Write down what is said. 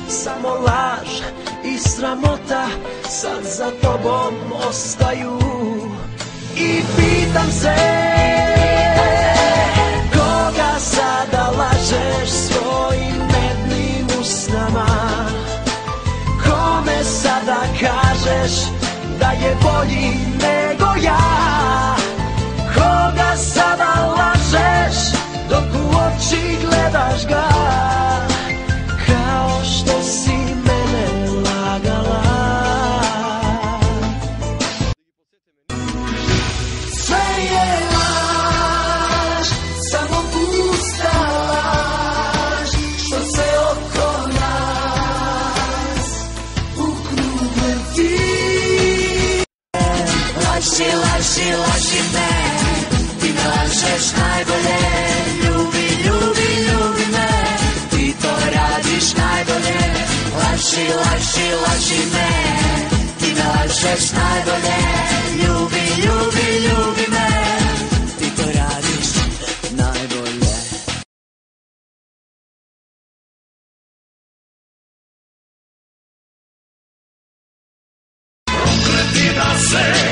Samo laž i sramota sad za tobom ostaju. I pitam se, koga sada lažeš svojim mednim usnama? Kome sada kažeš da je bolji nego ja? Koga sada lažeš dok u oči gledaš ga? Kao što si mene lagala. Sve je laž, samo pusta laž, što se oko nas u krug vrti. Laži, laži, laži me, ti me lažeš najbolje. Ljubi, ljubi, ljubi me, ti to radiš najbolje. Laži, laži, laži me, ti me lažeš najbolje. Ljubi, ljubi, ljubi me, ti to radiš najbolje. Prokleti da se